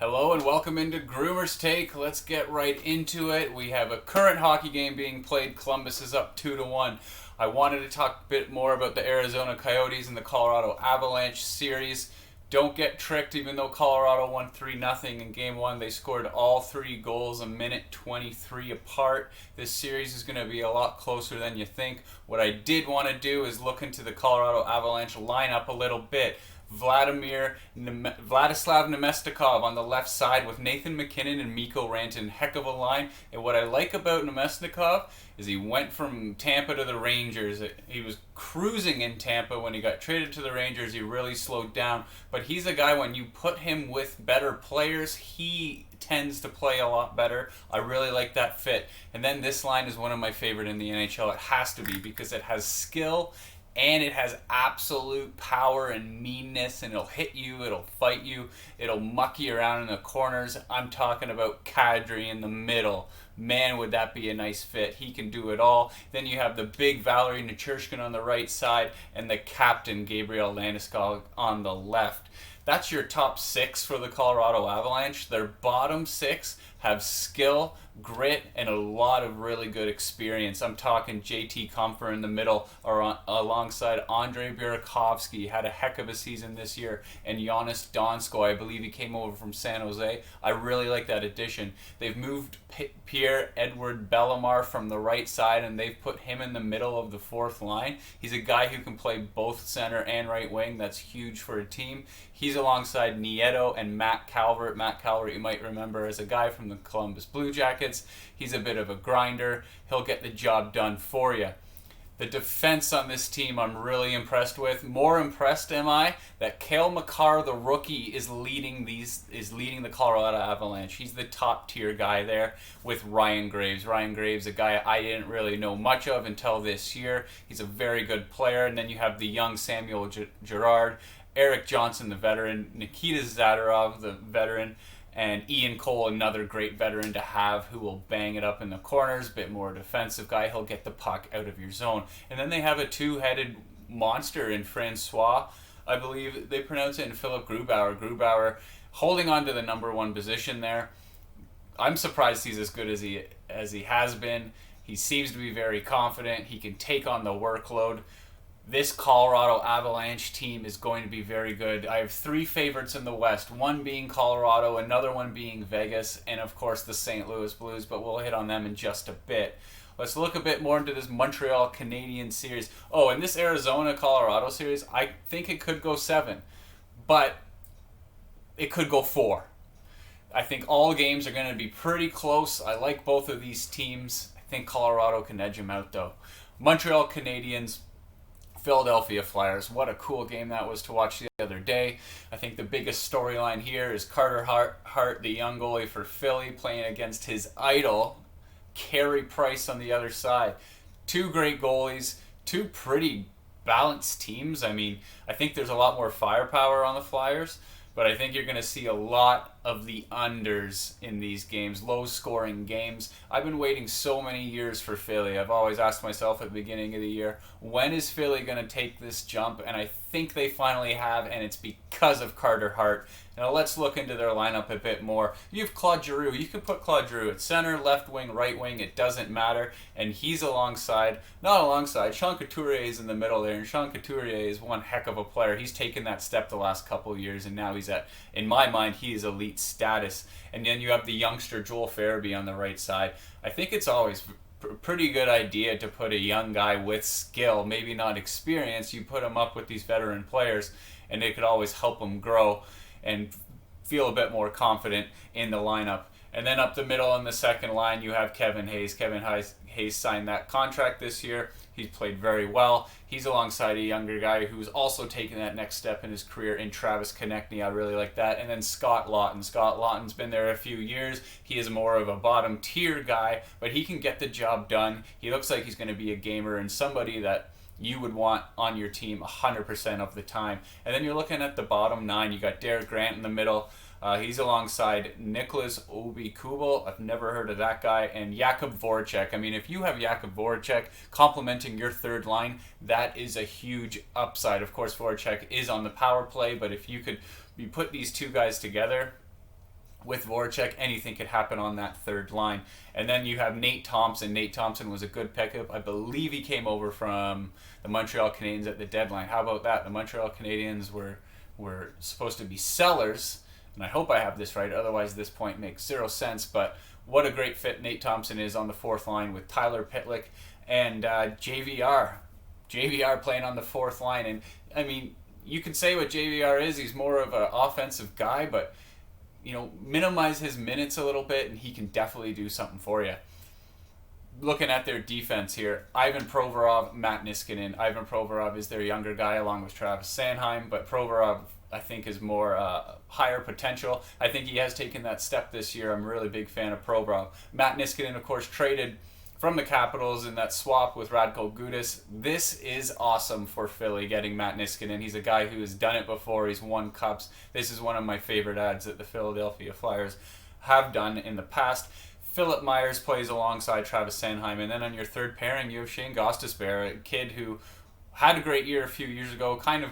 Hello and welcome into GroomersTake. Let's get right into it. We have a current hockey game being played. Columbus is up 2-1. I wanted to talk a bit more about the Arizona Coyotes and the Colorado Avalanche series. Don't get tricked, even though Colorado won 3-0 in game one, they scored all three goals a minute 23 apart. This series is going to be a lot closer than you think. What I did want to do is look into the Colorado Avalanche lineup a little bit. Vladislav Nemestikov on the left side with Nathan MacKinnon and Mikko Rantanen. Heck of a line. And what I like about Nemestikov is he went from Tampa to the Rangers. He was cruising in Tampa. When he got traded to the Rangers, he really slowed down. But he's a guy, when you put him with better players, he tends to play a lot better. I really like that fit. And then this line is one of my favorite in the NHL. It has to be, because it has skill and it has absolute power and meanness, and it'll hit you, it'll fight you, it'll muck you around in the corners. I'm talking about Kadri in the middle. Man, would that be a nice fit. He can do it all. Then you have the big Valerie Nichushkin on the right side and the captain Gabriel Landeskog on the left. That's your top six for the Colorado Avalanche. Their bottom six have skill, grit, and a lot of really good experience. I'm talking JT Compher in the middle, alongside Andrei Burakovsky, had a heck of a season this year, and Jonas Donskoy, I believe he came over from San Jose. I really like that addition. They've moved Pierre-Edouard Bellemare from the right side, and they've put him in the middle of the fourth line. He's a guy who can play both center and right wing. That's huge for a team. He's alongside Nieto and Matt Calvert. Matt Calvert, you might remember, as a guy from the Columbus Blue Jackets. He's a bit of a grinder. He'll get the job done for you. The defense on this team I'm really impressed with. More impressed am I that Cale Makar, the rookie, is leading the Colorado Avalanche. He's the top tier guy there with Ryan Graves. Ryan Graves, a guy I didn't really know much of until this year. He's a very good player. And then you have the young Samuel Girard, Eric Johnson, the veteran, Nikita Zadorov, the veteran, and Ian Cole, another great veteran to have, who will bang it up in the corners, bit more defensive guy. He'll get the puck out of your zone. And then they have a two-headed monster in Francois, I believe they pronounce it, and Philip Grubauer. Grubauer holding on to the number one position there. I'm surprised he's as good as he has been. He seems to be very confident. He can take on the workload. This Colorado Avalanche team is going to be very good. I have three favorites in the West, one being Colorado, another one being Vegas, and of course the St. Louis Blues, but we'll hit on them in just a bit. Let's look a bit more into this Montreal Canadiens series. Oh, and this Arizona-Colorado series, I think it could go 7, but it could go 4. I think all games are going to be pretty close. I like both of these teams. I think Colorado can edge them out, though. Montreal Canadiens, Philadelphia Flyers. What a cool game that was to watch the other day. I think the biggest storyline here is Carter Hart, the young goalie for Philly, playing against his idol, Carey Price, on the other side. Two great goalies, two pretty balanced teams. I mean, I think there's a lot more firepower on the Flyers, but I think you're going to see a lot of the unders in these games, low-scoring games. I've been waiting so many years for Philly. I've always asked myself at the beginning of the year, when is Philly going to take this jump? And I think they finally have, and it's because of Carter Hart. Now let's look into their lineup a bit more. You have Claude Giroux. You can put Claude Giroux at center, left wing, right wing. It doesn't matter. And he's not alongside. Sean Couturier is in the middle there, and Sean Couturier is one heck of a player. He's taken that step the last couple of years, and now he's in my mind, he is elite status. And then you have the youngster Joel Farabee on the right side. I think it's always pretty good idea to put a young guy with skill, maybe not experience. You put him up with these veteran players, and it could always help him grow and feel a bit more confident in the lineup. And then up the middle in the second line, you have Kevin Hayes. Kevin Hayes signed that contract this year. He's played very well. He's alongside a younger guy who's also taken that next step in his career in Travis Konechny. I really like that. And then Scott Laughton. Scott Laughton's been there a few years. He is more of a bottom tier guy, but he can get the job done. He looks like he's going to be a gamer and somebody that you would want on your team 100% of the time. And then you're looking at the bottom 9. You got Derek Grant in the middle. He's alongside Nicholas Obi-Kubel. I've never heard of that guy. And Jakub Voracek. I mean, if you have Jakub Voracek complementing your third line, that is a huge upside. Of course, Voracek is on the power play, but if you put these two guys together, with Voracek, anything could happen on that third line. And then you have Nate Thompson. Nate Thompson was a good pickup. I believe he came over from the Montreal Canadiens at the deadline. How about that? The Montreal Canadiens were supposed to be sellers, and I hope I have this right, otherwise this point makes zero sense, but what a great fit Nate Thompson is on the fourth line with Tyler Pitlick and JVR. JVR playing on the fourth line, and I mean, you can say what JVR is, he's more of an offensive guy, but minimize his minutes a little bit, and he can definitely do something for you. Looking at their defense here, Ivan Provorov, Matt Niskanen. Ivan Provorov is their younger guy along with Travis Sanheim, but Provorov, I think, is more higher potential. I think he has taken that step this year. I'm a really big fan of Provorov. Matt Niskanen, of course, traded from the Capitals in that swap with Radko Gudas. This is awesome for Philly, getting Matt Niskanen. He's a guy who has done it before. He's won cups. This is one of my favorite ads that the Philadelphia Flyers have done in the past. Philip Myers plays alongside Travis Sanheim. And then on your third pairing, you have Shane Gostisbehere, a kid who had a great year a few years ago. Kind of,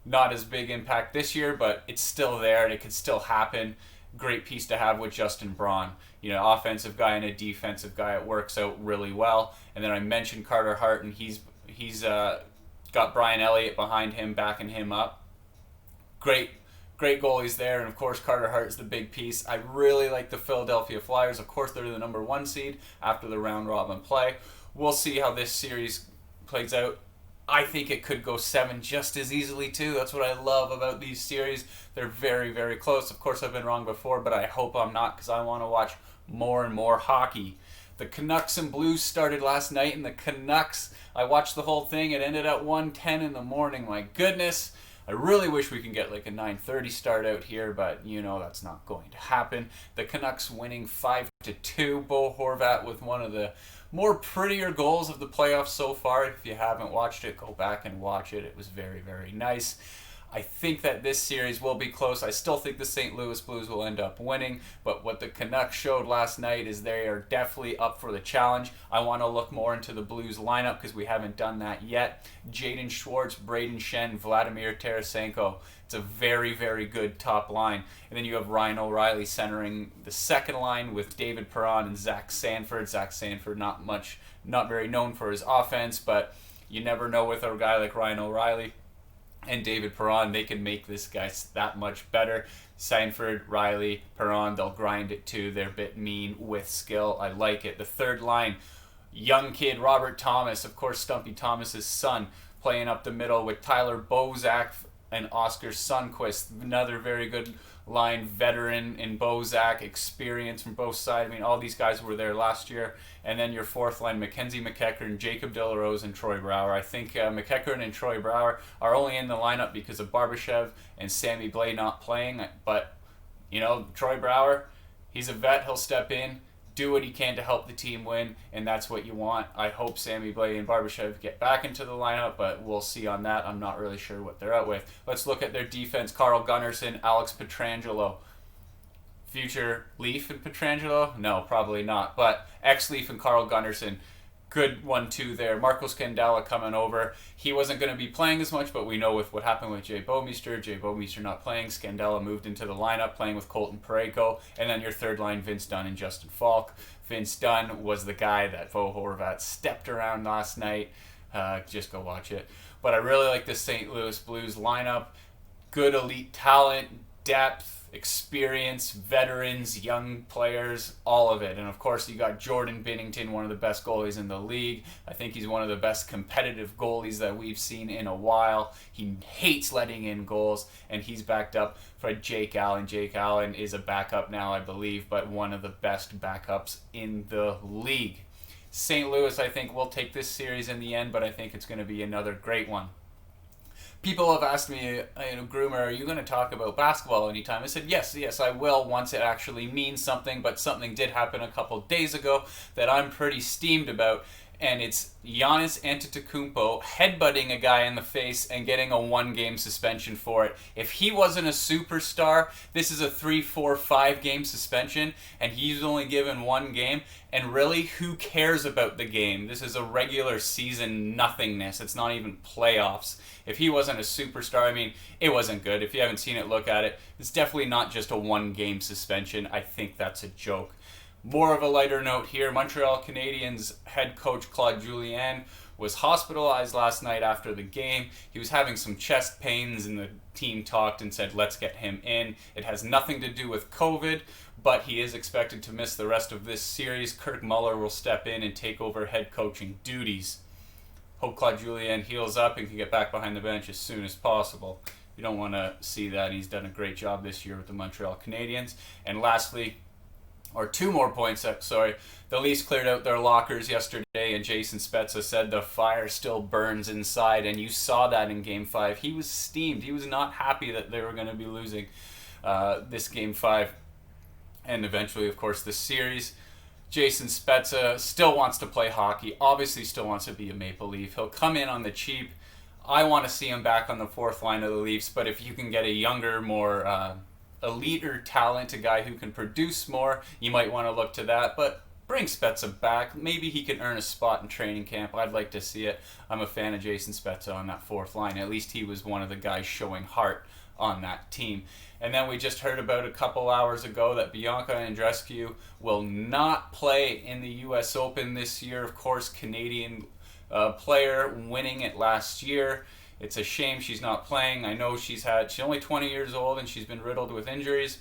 not as big impact this year, but it's still there and it could still happen. Great piece to have with Justin Braun. Offensive guy and a defensive guy. It works out really well. And then I mentioned Carter Hart, and he's got Brian Elliott behind him, backing him up. Great goalies there, and of course Carter Hart is the big piece. I really like the Philadelphia Flyers. Of course, they're the number 1 seed after the round robin play. We'll see how this series plays out. I think it could go 7 just as easily too. That's what I love about these series. They're very, very close. Of course, I've been wrong before, but I hope I'm not, because I want to watch more and more hockey. The Canucks and Blues started last night, and the Canucks, I watched the whole thing. It ended at 1:10 in the morning. My goodness. I really wish we can get like a 9:30 start out here, but that's not going to happen. The Canucks winning 5-2. Bo Horvat with one of the more prettier goals of the playoffs so far. If you haven't watched it, go back and watch it. It was very, very nice. I think that this series will be close. I still think the St. Louis Blues will end up winning, but what the Canucks showed last night is they are definitely up for the challenge. I want to look more into the Blues lineup because we haven't done that yet. Jaden Schwartz, Braden Shen, Vladimir Tarasenko. It's a very, very good top line. And then you have Ryan O'Reilly centering the second line with David Perron and Zach Sanford. Zach Sanford, not very known for his offense, but you never know with a guy like Ryan O'Reilly and David Perron, they can make this guy that much better. Sanford, Riley, Perron, they'll grind it too. They're a bit mean with skill. I like it. The third line, young kid Robert Thomas, of course Stumpy Thomas's son, playing up the middle with Tyler Bozak and Oscar Sundqvist. Another very good line, veteran in Bozak, experience from both sides. I mean, all these guys were there last year. And then your fourth line, Mackenzie McEachern, Jacob De La Rose, and Troy Brouwer. I think McEachern and Troy Brouwer are only in the lineup because of Barbashev and Sammy Blais not playing. But, Troy Brouwer, he's a vet. He'll step in, do what he can to help the team win, and that's what you want. I hope Sammy Blais and Barbashev get back into the lineup, but we'll see on that. I'm not really sure what they're out with. Let's look at their defense. Carl Gunnarsson, Alex Pietrangelo. Future Leaf and Pietrangelo? No, probably not. But ex-Leaf and Carl Gunnarsson, good 1-2 there. Marco Scandella coming over. He wasn't going to be playing as much, but we know with what happened with Jay Bouwmeester not playing, Scandella moved into the lineup, playing with Colton Parayko. And then your third line, Vince Dunn and Justin Falk. Vince Dunn was the guy that Bo Horvat stepped around last night. Just go watch it. But I really like the St. Louis Blues lineup. Good elite talent, depth, experience, veterans, young players, all of it. And of course you got Jordan Binnington, one of the best goalies in the league. I think he's one of the best competitive goalies that we've seen in a while. He hates letting in goals, and he's backed up for Jake Allen. Jake Allen is a backup now, I believe, but one of the best backups in the league. St. Louis, I think, will take this series in the end, but I think it's going to be another great one. People have asked me, Groomer, are you going to talk about basketball anytime? I said, yes, I will once it actually means something, but something did happen a couple days ago that I'm pretty steamed about, and it's Giannis Antetokounmpo headbutting a guy in the face and getting a 1-game suspension for it. If he wasn't a superstar, this is a 3, 4, 5-game suspension, and he's only given 1 game. And really, who cares about the game? This is a regular season nothingness. It's not even playoffs. If he wasn't a superstar, I mean, it wasn't good. If you haven't seen it, look at it. It's definitely not just a 1-game suspension. I think that's a joke. More of a lighter note here, Montreal Canadiens head coach Claude Julien was hospitalized last night after the game. He was having some chest pains, and the team talked and said, let's get him in. It has nothing to do with COVID, but he is expected to miss the rest of this series. Kirk Muller will step in and take over head coaching duties. Hope Claude Julien heals up and can get back behind the bench as soon as possible. You don't want to see that. He's done a great job this year with the Montreal Canadiens. And lastly, or 2 more points, sorry. The Leafs cleared out their lockers yesterday, and Jason Speeza said the fire still burns inside, and you saw that in Game 5. He was steamed. He was not happy that they were going to be losing this Game 5, and eventually, of course, the series. Jason Speeza still wants to play hockey, obviously still wants to be a Maple Leaf. He'll come in on the cheap. I want to see him back on the 4th line of the Leafs, but if you can get a younger, more elite talent, a guy who can produce more, you might want to look to that. But bring Speeza back. Maybe he can earn a spot in training camp. I'd like to see it. I'm a fan of Jason Speeza on that 4th line. At least he was one of the guys showing heart on that team. And then we just heard about a couple hours ago that Bianca Andreescu will not play in the U.S. Open this year. Of course, Canadian player winning it last year. It's a shame she's not playing. I know she's only 20 years old and she's been riddled with injuries.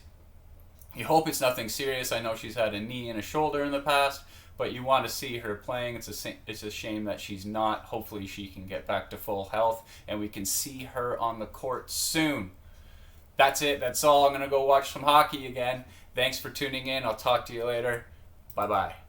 You hope it's nothing serious. I know she's had a knee and a shoulder in the past, but you want to see her playing. It's a shame that she's not. Hopefully she can get back to full health and we can see her on the court soon. That's it. That's all. I'm going to go watch some hockey again. Thanks for tuning in. I'll talk to you later. Bye-bye.